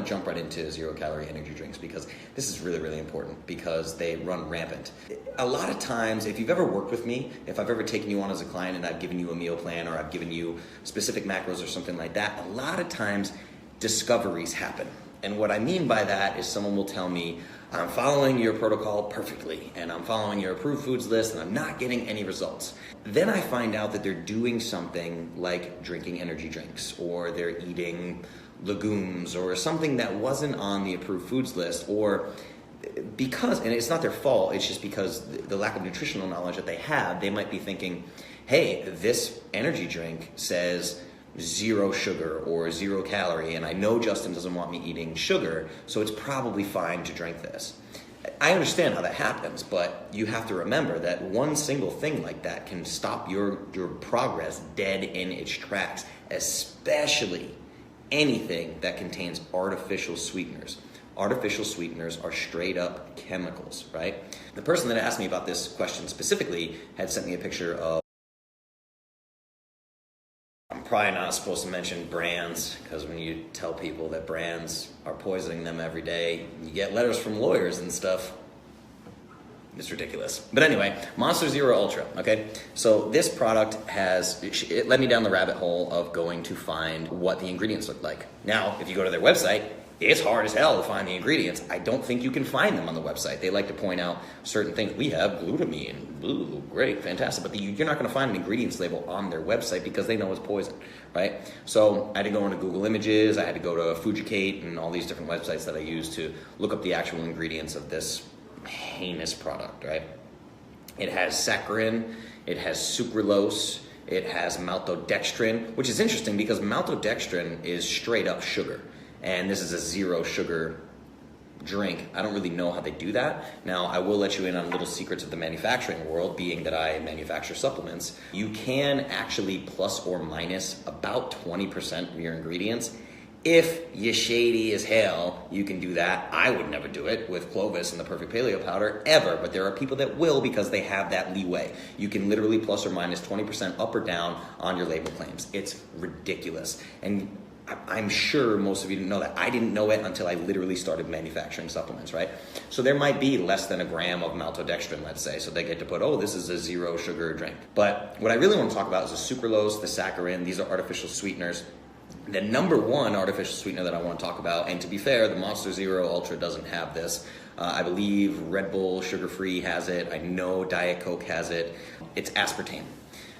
to jump right into zero-calorie energy drinks because this is really, really important because they run rampant. A lot of times, if you've ever worked with me, if I've ever taken you on as a client and I've given you a meal plan or I've given you specific macros or something like that, a lot of times discoveries happen. And what I mean by that is someone will tell me, I'm following your protocol perfectly and I'm following your approved foods list and I'm not getting any results. Then I find out that they're doing something like drinking energy drinks or they're eating legumes or something that wasn't on the approved foods list, or because, and it's not their fault, it's just because the lack of nutritional knowledge that they have, they might be thinking, hey, this energy drink says 0 sugar or 0 calorie, and I know Justin doesn't want me eating sugar, so it's probably fine to drink this. I understand how that happens, but you have to remember that one single thing like that can stop your progress dead in its tracks, especially anything that contains artificial sweeteners. Artificial sweeteners are straight up chemicals, right? The person that asked me about this question specifically had sent me a picture of, I'm probably not supposed to mention brands because when you tell people that brands are poisoning them every day, you get letters from lawyers and stuff. It's ridiculous. But anyway, Monster Zero Ultra, okay? So this product it led me down the rabbit hole of going to find what the ingredients look like. Now, if you go to their website, it's hard as hell to find the ingredients. I don't think you can find them on the website. They like to point out certain things. We have glutamine. Ooh, great, fantastic. But you're not going to find an ingredients label on their website because they know it's poison, right? So I had to go into Google Images. I had to go to Fujicate and all these different websites that I use to look up the actual ingredients of this heinous product, right? It has saccharin. It has sucralose. It has maltodextrin, which is interesting because maltodextrin is straight up sugar. And this is a 0 sugar drink. I don't really know how they do that. Now, I will let you in on little secrets of the manufacturing world, being that I manufacture supplements. You can actually plus or minus about 20% of your ingredients. If you're shady as hell, you can do that. I would never do it with Clovis and the Perfect Paleo Powder, ever, but there are people that will because they have that leeway. You can literally plus or minus 20% up or down on your label claims. It's ridiculous. And I'm sure most of you didn't know that. I didn't know it until I literally started manufacturing supplements, right? So there might be less than a gram of maltodextrin, let's say, so they get to put, oh, this is a 0 sugar drink. But what I really want to talk about is the sucralose, the saccharin. These are artificial sweeteners. The number one artificial sweetener that I want to talk about, and to be fair, the Monster Zero Ultra doesn't have this. I believe Red Bull Sugar Free has it. I know Diet Coke has it. It's aspartame.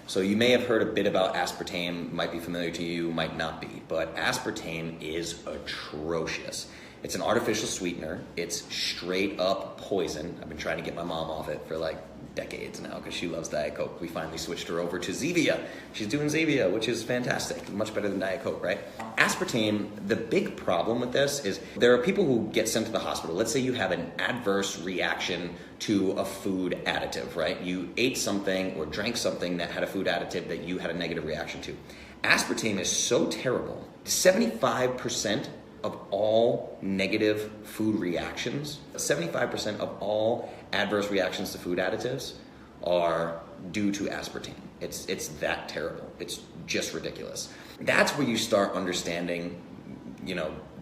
So you may have heard a bit about aspartame, might be familiar to you, might not be, but aspartame is atrocious. It's an artificial sweetener. It's straight up poison. I've been trying to get my mom off it for like decades now because she loves Diet Coke. We finally switched her over to Zevia. She's doing Zevia, which is fantastic. Much better than Diet Coke, right? Aspartame, the big problem with this is there are people who get sent to the hospital. Let's say you have an adverse reaction to a food additive, right? You ate something or drank something that had a food additive that you had a negative reaction to. Aspartame is so terrible. 75% of all negative food reactions, 75% of all adverse reactions to food additives are due to aspartame. It's that terrible. It's just ridiculous. That's where you start understanding,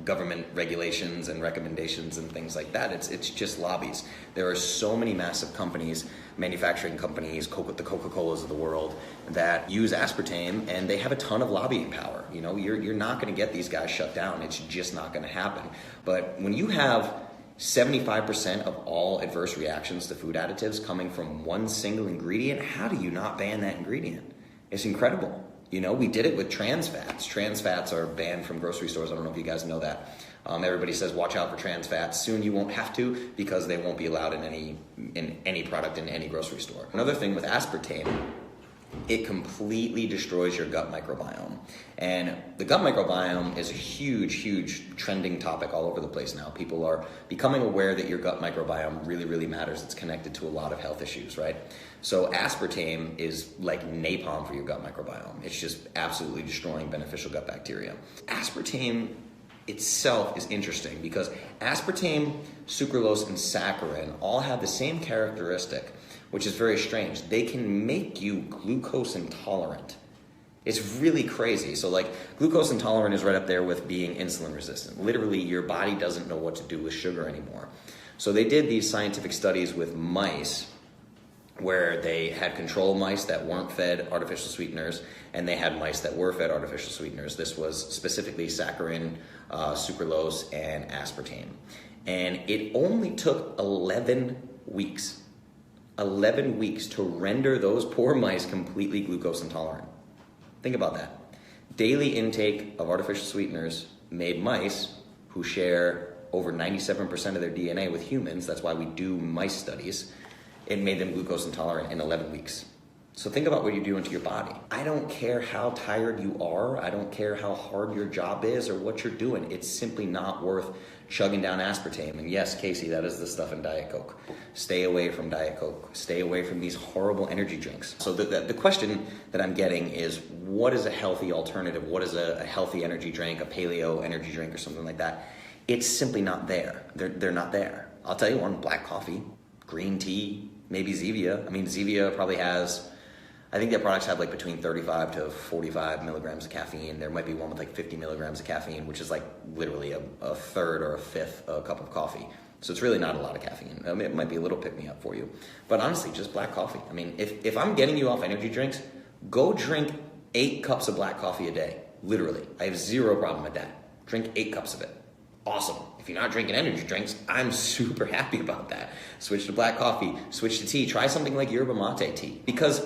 government regulations and recommendations and things like that. It's just lobbies. There are so many massive companies, manufacturing companies, the Coca-Colas of the world, that use aspartame, and they have a ton of lobbying power. You're not going to get these guys shut down. It's just not going to happen. But when you have 75% of all adverse reactions to food additives coming from one single ingredient, how do you not ban that ingredient? It's incredible. We did it with trans fats. Trans fats are banned from grocery stores. I don't know if you guys know that. Everybody says watch out for trans fats. Soon you won't have to because they won't be allowed in any product in any grocery store. Another thing with aspartame, it completely destroys your gut microbiome. And the gut microbiome is a huge, huge trending topic all over the place now. People are becoming aware that your gut microbiome really, really matters. It's connected to a lot of health issues, right? So aspartame is like napalm for your gut microbiome. It's just absolutely destroying beneficial gut bacteria. Aspartame itself is interesting because aspartame, sucralose, and saccharin all have the same characteristic, which is very strange. They can make you glucose intolerant. It's really crazy. So like glucose intolerant is right up there with being insulin resistant. Literally, your body doesn't know what to do with sugar anymore. So they did these scientific studies with mice where they had control mice that weren't fed artificial sweeteners, and they had mice that were fed artificial sweeteners. This was specifically saccharin, sucralose, and aspartame. And it only took 11 weeks to render those poor mice completely glucose intolerant. Think about that. Daily intake of artificial sweeteners made mice who share over 97% of their DNA with humans, that's why we do mice studies, it made them glucose intolerant in 11 weeks. So think about what you're doing to your body. I don't care how tired you are, I don't care how hard your job is or what you're doing, it's simply not worth chugging down aspartame. And yes, Casey, that is the stuff in Diet Coke. Stay away from Diet Coke. Stay away from these horrible energy drinks. So the question that I'm getting is, what is a healthy alternative? What is a healthy energy drink, a paleo energy drink or something like that? It's simply not there. They're not there. I'll tell you one, black coffee, green tea, maybe Zevia. I mean, Zevia probably has, I think their products have like between 35 to 45 milligrams of caffeine. There might be one with like 50 milligrams of caffeine, which is like literally a third or a fifth a cup of coffee. So it's really not a lot of caffeine. I mean, it might be a little pick-me-up for you. But honestly, just black coffee. I mean, if I'm getting you off energy drinks, go drink 8 cups of black coffee a day. Literally. I have zero problem with that. Drink 8 cups of it. Awesome. If you're not drinking energy drinks, I'm super happy about that. Switch to black coffee, switch to tea, try something like yerba mate tea. Because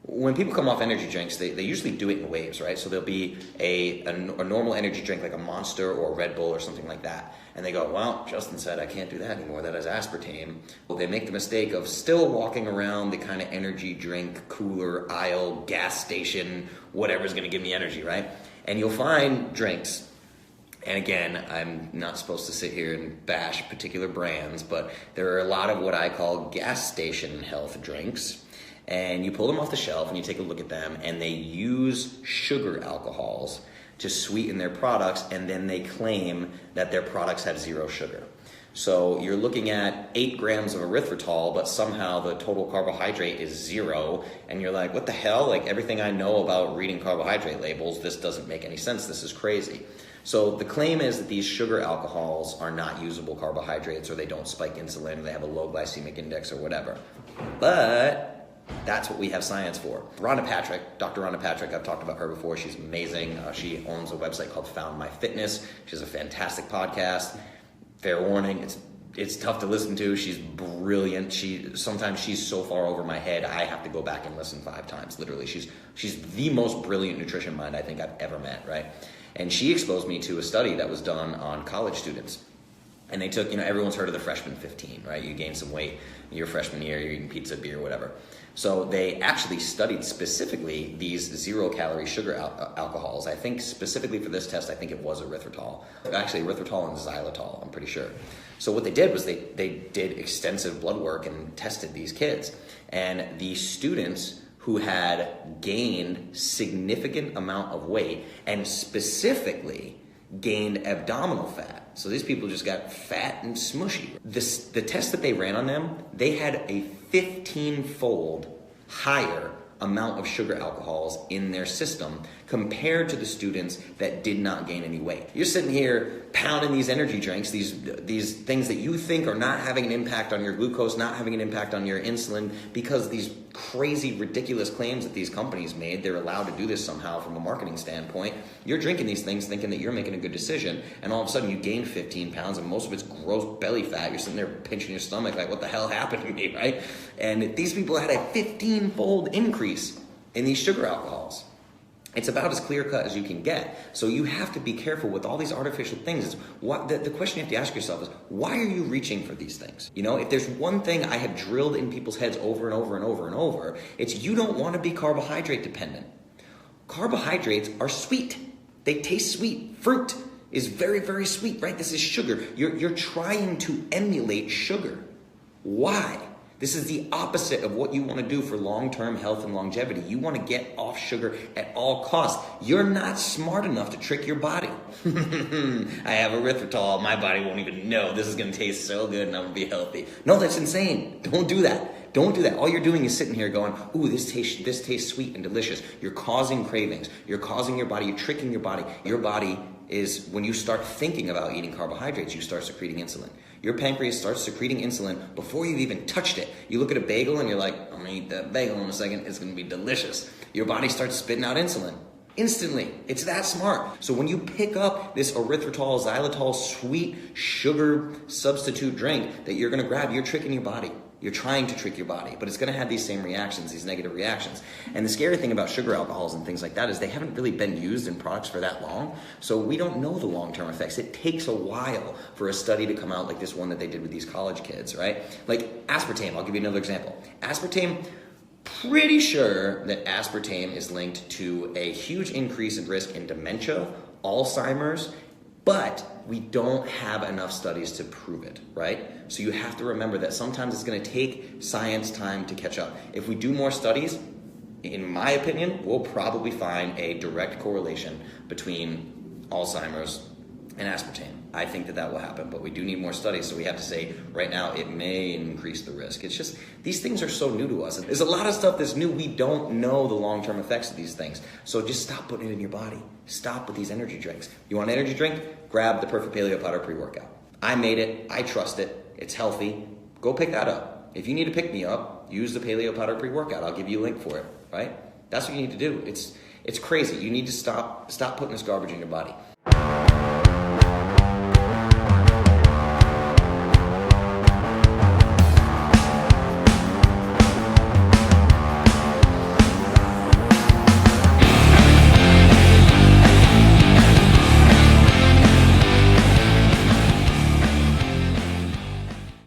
when people come off energy drinks, they usually do it in waves, right? So there'll be a normal energy drink like a Monster or a Red Bull or something like that. And they go, well, Justin said I can't do that anymore. That has aspartame. Well, they make the mistake of still walking around the kind of energy drink, cooler, aisle, gas station, whatever's going to give me energy, right? And you'll find drinks. And again, I'm not supposed to sit here and bash particular brands, but there are a lot of what I call gas station health drinks. And you pull them off the shelf and you take a look at them, and they use sugar alcohols to sweeten their products, and then they claim that their products have 0 sugar. So you're looking at 8 grams of erythritol, but somehow the total carbohydrate is 0, and you're like, what the hell? Like, everything I know about reading carbohydrate labels, this doesn't make any sense. This is crazy. So the claim is that these sugar alcohols are not usable carbohydrates, or they don't spike insulin, or they have a low glycemic index or whatever. But that's what we have science for. Rhonda Patrick, Dr. Rhonda Patrick, I've talked about her before. She's amazing. She owns a website called Found My Fitness. She has a fantastic podcast. Fair warning, it's tough to listen to. She's brilliant. Sometimes she's so far over my head, I have to go back and listen 5 times. Literally, she's the most brilliant nutrition mind I think I've ever met, right? And she exposed me to a study that was done on college students. And they took, everyone's heard of the freshman 15, right? You gain some weight your freshman year, you're eating pizza, beer, whatever. So they actually studied specifically these zero-calorie sugar alcohols. I think specifically for this test, I think it was erythritol. Actually, erythritol and xylitol, I'm pretty sure. So what they did was they did extensive blood work and tested these kids. And the students who had gained significant amount of weight and specifically gained abdominal fat. So these people just got fat and smushy. The test that they ran on them, they had a 15-fold higher amount of sugar alcohols in their system compared to the students that did not gain any weight. You're sitting here pounding these energy drinks, these things that you think are not having an impact on your glucose, not having an impact on your insulin, because these crazy, ridiculous claims that these companies made, they're allowed to do this somehow from a marketing standpoint. You're drinking these things thinking that you're making a good decision, and all of a sudden you gain 15 pounds, and most of it's gross belly fat. You're sitting there pinching your stomach like, what the hell happened to me, right? And these people had a 15-fold increase in these sugar alcohols. It's about as clear-cut as you can get. So you have to be careful with all these artificial things. The question you have to ask yourself is, why are you reaching for these things? If there's one thing I have drilled in people's heads over and over and over and over, it's you don't want to be carbohydrate dependent. Carbohydrates are sweet. They taste sweet. Fruit is very, very sweet, right? This is sugar. You're trying to emulate sugar. Why? This is the opposite of what you want to do for long-term health and longevity. You want to get off sugar at all costs. You're not smart enough to trick your body. I have erythritol. My body won't even know. This is going to taste so good and I'm going to be healthy. No, that's insane. Don't do that. Don't do that. All you're doing is sitting here going, ooh, this tastes sweet and delicious. You're causing cravings. You're causing your body, you're tricking your body. Your body is, when you start thinking about eating carbohydrates, you start secreting insulin. Your pancreas starts secreting insulin before you've even touched it. You look at a bagel and you're like, I'm gonna eat that bagel in a second, it's gonna be delicious. Your body starts spitting out insulin. Instantly. It's that smart. So when you pick up this erythritol, xylitol, sweet sugar substitute drink that you're gonna grab, you're tricking your body. You're trying to trick your body, but it's gonna have these same reactions, these negative reactions. And the scary thing about sugar alcohols and things like that is they haven't really been used in products for that long, so we don't know the long-term effects. It takes a while for a study to come out like this one that they did with these college kids, right? Like aspartame, I'll give you another example. Aspartame, pretty sure that aspartame is linked to a huge increase in risk in dementia, Alzheimer's, but we don't have enough studies to prove it, right? So you have to remember that sometimes it's gonna take science time to catch up. If we do more studies, in my opinion, we'll probably find a direct correlation between Alzheimer's and aspartame. I think that will happen, but we do need more studies, so we have to say right now it may increase the risk. It's just, these things are so new to us. There's a lot of stuff that's new. We don't know the long-term effects of these things. So just stop putting it in your body. Stop with these energy drinks. You want an energy drink? Grab the Perfect Paleo Powder pre-workout. I made it, I trust it, it's healthy. Go pick that up. If you need to pick me up, use the Paleo Powder pre-workout. I'll give you a link for it, right? That's what you need to do. It's crazy. You need to stop putting this garbage in your body.